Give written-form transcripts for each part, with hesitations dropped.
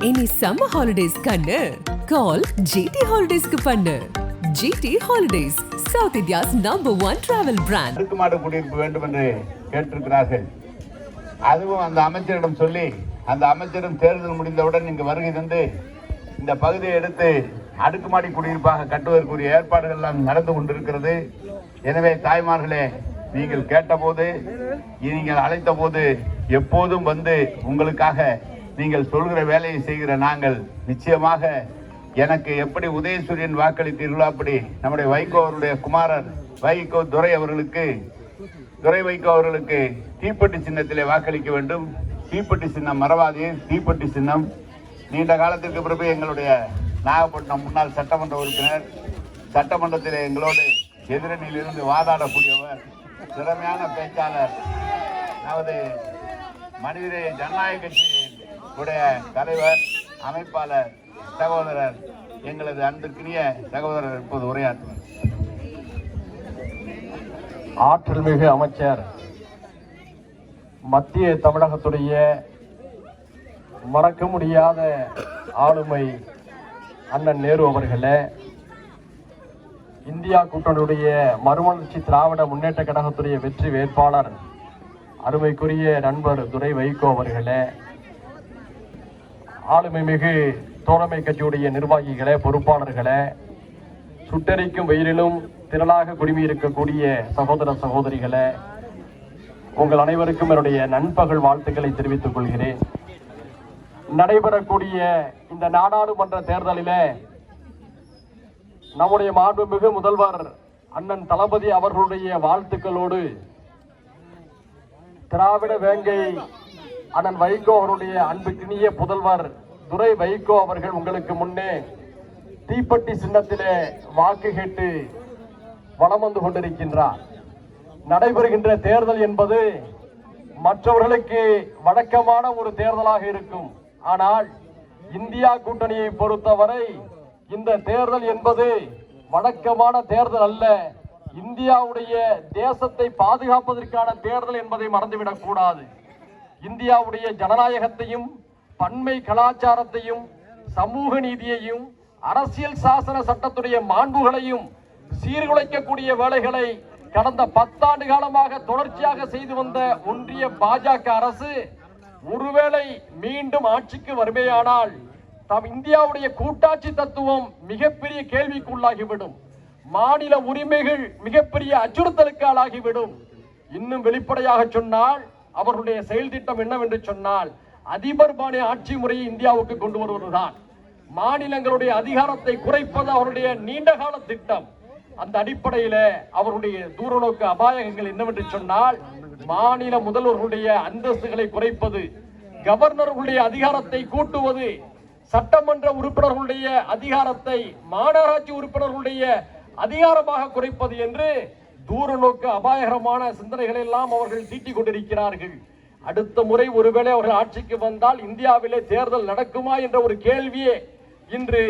இனி summer holidays கண்ணு கால் GT ஹாலிடேஸ்க்கு பண்ணு. GT holidays, south India's #1 travel brand. அடுக்குமாடி குடியிருப்பு வேண்டும் என்று கேட்டிருக்கிறார்கள். அதுவும் அந்த அமைச்சரிடம் சொல்லி, அந்த அமைச்சரும் தேர்தல் முடிந்தவுடன் இங்கு வருகை தந்து இந்த பகுதியை எடுத்து அடுக்குமாடி குடியிருப்பாக கட்டுவதற்குரிய ஏற்பாடுகள் எல்லாம் நடந்து கொண்டிருக்கிறது. எனவே தாய்மார்களே, நீங்கள் கேட்டபோது, நீங்கள் அழைத்த போது எப்போதும் வந்து உங்களுக்காக நீங்கள் சொல்கிற வேலையை செய்கிற நாங்கள் நிச்சயமாக எனக்கு எப்படி உதயசூரியன் வாக்களித்தீர்களோ அப்படி நம்முடைய வைகோ அவருடைய குமாரர் வைகோ துரை வைகோ அவர்களுக்கு தீப்பெட்டி சின்னத்திலே வாக்களிக்க வேண்டும். தீப்பெட்டி சின்னம் மறவாதே. தீப்பெட்டி சின்னம் நீண்ட காலத்திற்கு பிறகு எங்களுடைய நாகப்பட்டினம் முன்னாள் சட்டமன்ற உறுப்பினர், சட்டமன்றத்தில் எங்களோடு எதிரணியில் இருந்து வாதாடக்கூடியவர், திறமையான பேச்சாளர், அதாவது மனிதநேய ஜனநாயக கட்சியின் தலைவர், அமைப்பாளர், சகோதரர், எங்களது அன்பிற்குரிய சகோதரர் இப்போது உரையாற்றுவார். ஆற்றல் மிகு அமைச்சர், மத்திய தமிழகத்துடைய மறக்க முடியாத ஆளுமை அண்ணன் நேரு அவர்களே, இந்தியா கூட்டணியுடைய மறுமலர்ச்சி திராவிட முன்னேற்ற கழகத்துடைய வெற்றி வேட்பாளர் அருமைக்குரிய நண்பர் துரை வைகோ அவர்களே, ஆளுமை மிகு தோழமை கட்சியுடைய நிர்வாகிகளே, பொறுப்பாளர்களே, சுட்டரிக்கும் வெயிலிலும் திரளாக குடிமியிருக்கக்கூடிய சகோதர சகோதரிகளே, உங்கள் அனைவருக்கும் என்னுடைய நண்பகல் வாழ்த்துக்களை தெரிவித்துக் கொள்கிறேன். நடைபெறக்கூடிய இந்த நாடாளுமன்ற தேர்தலிலே நம்முடைய மாண்புமிகு முதல்வர் அண்ணன் தளபதி அவர்களுடைய வாழ்த்துக்களோடு திராவிட வேங்கை அண்ணன் வைகோ அவருடைய அன்புக்கினிய புதல்வர் துரை வைகோ அவர்கள் உங்களுக்கு முன்னே தீப்பெட்டி சின்னத்திலே வாக்கு கேட்டு வலம் வந்து கொண்டிருக்கின்றார். நடைபெறுகின்ற தேர்தல் என்பது மற்றவர்களுக்கு வழக்கமான ஒரு தேர்தலாக இருக்கும். ஆனால் இந்தியா கூட்டணியை பொறுத்தவரை இந்த தேர்தல் என்பது வழக்கமான தேர்தல் அல்ல. இந்தியாவுடைய தேசத்தை பாதுகாப்பதற்கான தேர்தல் என்பதை மறந்துவிடக் கூடாது. இந்தியாவுடைய ஜனநாயகத்தையும், பன்மை கலாச்சாரத்தையும், சமூக நீதியையும், அரசியல் சாசன சட்டத்துடைய மாண்புகளையும் சீர்குலைக்கக்கூடிய வேலைகளை கடந்த 10 ஆண்டு காலமாக தொடர்ச்சியாக செய்து வந்த ஒன்றிய பாஜக அரசு ஒருவேளை மீண்டும் ஆட்சிக்கு வருமையானால் இந்தியாவுடைய கூட்டாட்சி தத்துவம் மிகப்பெரிய கேள்விக்குள்ளாகிவிடும். மாநில உரிமைகள் மிகப்பெரிய அச்சுறுத்தலுக்கு ஆளாகிவிடும். இன்னும் வெளிப்படையாக சொன்னால் அவர்களுடைய செயல் திட்டம் என்னவென்று சொன்னால் அதிபர் பாணி ஆட்சி முறையை இந்தியாவுக்கு கொண்டு வருவதுதான். மாநிலங்களுடைய அதிகாரத்தை குறைப்பது அவருடைய நீண்டகால திட்டம். அந்த அடிப்படையில அவருடைய தூரநோக்கு அபாயங்கள் என்னவென்று சொன்னால் மாநில முதல்வர்களுடைய அந்தஸ்துகளை குறைப்பது, கவர்னர்களுடைய அதிகாரத்தை கூட்டுவது, சட்டமன்ற உறுப்பினர்களுடைய அதிகாரத்தை மாநகராட்சி உறுப்பினர்களுடைய அதிகாரமாக குறைப்பது என்று தூரநோக்கு அபாயகரமான சிந்தனைகளை எல்லாம் அவர்கள் தீட்டிக் கொண்டிருக்கிறார்கள். அடுத்த முறை ஒருவேளை அவர்கள் ஆட்சிக்கு வந்தால் இந்தியாவிலே தேர்தல் நடக்குமா என்ற ஒரு கேள்வியே இன்று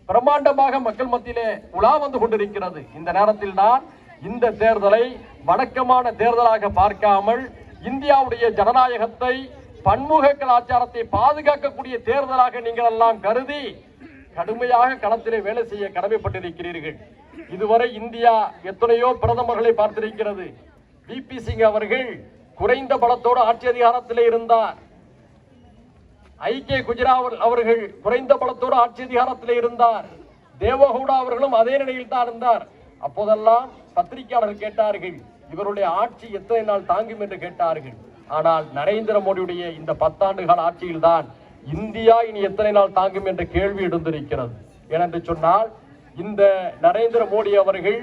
பிரம்மாண்டமாக மக்கள் மத்தியிலே உலா வந்து கொண்டிருக்கிறது. இந்த நேரத்தில் தான் இந்த தேர்தலை வழக்கமான தேர்தலாக பார்க்காமல் இந்தியாவுடைய ஜனநாயகத்தை, பன்முக கலாச்சாரத்தை பாதுகாக்கக்கூடிய தேர்தலாக நீங்கள் எல்லாம் கருதி கடுமையாக களத்திலே வேலை செய்ய கடமைப்பட்டிருக்கிறீர்கள். இதுவரை இந்தியா எத்தனையோ பிரதமர்களை பார்த்திருக்கிறது. விபி சிங் அவர்கள் குறைந்த பலத்தோடு ஆட்சி அதிகாரத்திலே இருந்தார். ஐகே குஜரால் அவர்கள் குறைந்த பலத்தோடு ஆட்சி அதிகாரத்திலே இருந்தார். தேவகவுடா அவர்களும் அதே நிலையில் தான் இருந்தார். அப்போதெல்லாம் பத்திரிகையாளர்கள் கேட்டார்கள், இவருடைய ஆட்சி எத்தனை நாள் தாங்கும் என்று கேட்டார்கள். ஆனால் நரேந்திர மோடியுடைய இந்த 10 ஆண்டு கால ஆட்சியில் தான் இந்தியா இனி எத்தனை நாள் தாங்கும் என்ற கேள்வி எழுந்திருக்கிறது. ஏனென்று சொன்னால் இந்த நரேந்திர மோடி அவர்கள்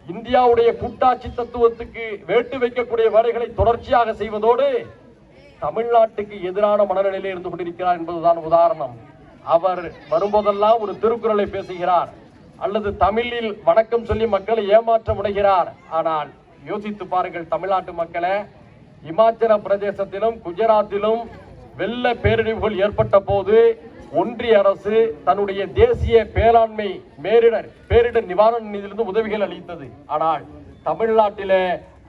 இந்தியாவுடைய கூட்டாட்சி தத்துவத்துக்கு வேட்டு வைக்கக்கூடிய வேலைகளை தொடர்ச்சியாக செய்வதோடு தமிழ்நாட்டுக்கு எதிரான மனநிலையிலே இருந்து கொண்டிருக்கிறார் என்பதுதான் உதாரணம். அவர் வரும்போதெல்லாம் ஒரு திருக்குறளை பேசுகிறார், அல்லது தமிழில் வணக்கம் சொல்லி மக்களை ஏமாற்ற முனைகிறார். ஆனால் யோசித்து பாருங்கள் தமிழ்நாட்டு மக்களே, இமாச்சல பிரதேசத்திலும் குஜராத்திலும் வெள்ள பேரழிவுகள் ஏற்பட்ட போது ஒன்றிய அரசு தன்னுடைய தேசிய பேராண்மை பேரிடர் நிவாரண நிதியிலிருந்து உதவிகள் அளித்தது. ஆனால் தமிழ்நாட்டிலே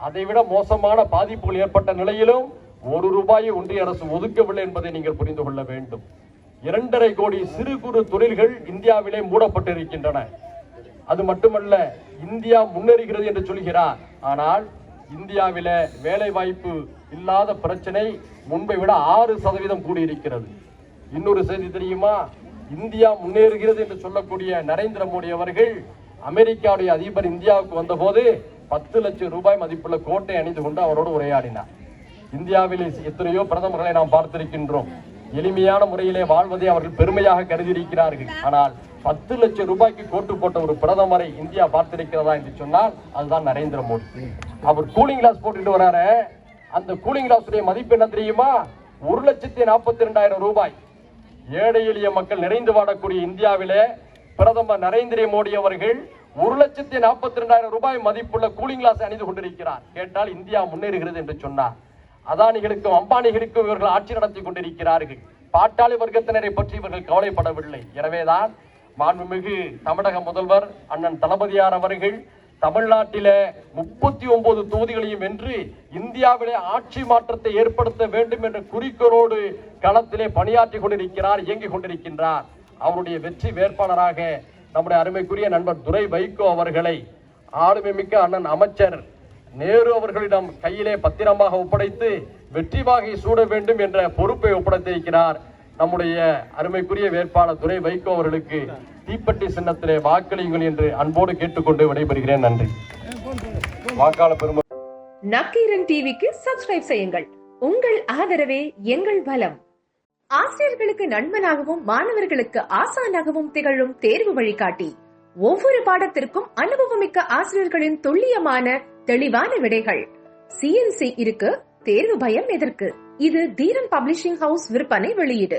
அதைவிட மோசமான பாதிப்புகள் ஏற்பட்ட நிலையிலும் ₹1 ஒன்றிய அரசு ஒதுக்கவில்லை என்பதை நீங்கள் புரிந்து கொள்ள வேண்டும். 2.5 கோடி சிறு குறு தொழில்கள் இந்தியாவிலே மூடப்பட்டிருக்கின்றன. அது மட்டுமல்ல, இந்தியா முன்னேறுகிறது என்று சொல்கிறார். ஆனால் இந்தியாவில வேலை வாய்ப்பு இல்லாத பிரச்சனை முன்பை விட 6% கூடியிருக்கிறது. இன்னொரு செய்தி தெரியுமா? இந்தியா முன்னேறுகிறது என்று சொல்லக்கூடிய நரேந்திர மோடி அவர்கள் அமெரிக்காவுடைய அதிபர் இந்தியாவுக்கு வந்தபோது 10 லட்சம் ரூபாய் மதிப்புள்ள கோட்டை அணிந்து கொண்டு அவரோடு உரையாடினார். இந்தியாவில் எத்தனையோ பிரதமர்களை நாம் பார்த்திருக்கின்றோம். எளிமையான முறையிலே வாழ்வதை அவர்கள் பெருமையாக கருதியிருக்கிறார்கள். ஆனால் 10 லட்சம் ரூபாய்க்கு கோட்டு போட்ட ஒரு பிரதமரை இந்தியா பார்த்திருக்கிறதா என்று சொன்னால் அதுதான் நரேந்திர மோடி. அவர் கூலிங் கிளாஸ் போட்டுட்டு வராரு. அந்த கூலிங் கிளாஸ் மதிப்பு என்ன தெரியுமா? 1,42,000 ரூபாய். ஏழை எளிய மக்கள் நிறைந்து வாழக்கூடிய இந்தியாவிலே பிரதமர் நரேந்திர மோடி அவர்கள் 1,42,000 ரூபாய் மதிப்புள்ள கூலிங் கிளாஸ் அணிந்து கொண்டிருக்கிறார். கேட்டால் இந்தியா முன்னேறுகிறது என்று சொன்னார். அதானிகளுக்கும் அம்பானிகளுக்கும் இவர்கள் ஆட்சி நடத்தி கொண்டிருக்கிறார்கள். பாட்டாளி வர்க்கத்தினரை பற்றி இவர்கள் கவலைப்படவில்லை. எனவேதான் மாண்புமிகு தமிழக முதல்வர் அண்ணன் தளபதியார் அவர்கள் தமிழ்நாட்டில 39 தொகுதிகளையும் வென்று இந்தியாவிலே ஆட்சி மாற்றத்தை ஏற்படுத்த வேண்டும் என்ற குறிக்கோளோடு களத்திலே பணியாற்றி கொண்டிருக்கிறார், இயங்கிக் கொண்டிருக்கின்றார். அவருடைய வெற்றி வேட்பாளராக நம்முடைய அருமைக்குரிய நண்பர் துரை வைகோ அவர்களை ஆளுமை மிக்க அண்ணன் அமைச்சர் நேரு அவர்களிடம் கையிலே பத்திரமாக ஒப்படைத்து வெற்றி வாகை சூட வேண்டும் என்ற பொறுப்பை ஒப்படைத்திருக்கிறார். நம்முடைய அருமைக்குரிய வேட்பாளர் துரை வைகோ அவர்களுக்கு தீப்பெட்டி சின்னத்திலே வாக்களியுங்கள் என்று அன்போடு கேட்டுக்கொண்டு விடைபெறுகிறேன். நன்றி. வாக்காளர் பெரும நக்கீரன் டிவிக்கு சப்ஸ்கிரைப் செய்யுங்கள். உங்கள் ஆதரவே எங்கள் பலம். ஆசிரியர்களுக்கு நண்பனாகவும் மாணவர்களுக்கு ஆசானாகவும் திகழும் தேர்வு வழிகாட்டி. ஒவ்வொரு பாடத்திற்கும் அனுபவமிக்க ஆசிரியர்களின் துல்லியமான தெளிவான விடைகள். CNC இருக்கு, தேர்வு பயம் எதற்கு? இது தீரன் பப்ளிஷிங் ஹவுஸ் விற்பனை வெளியீடு.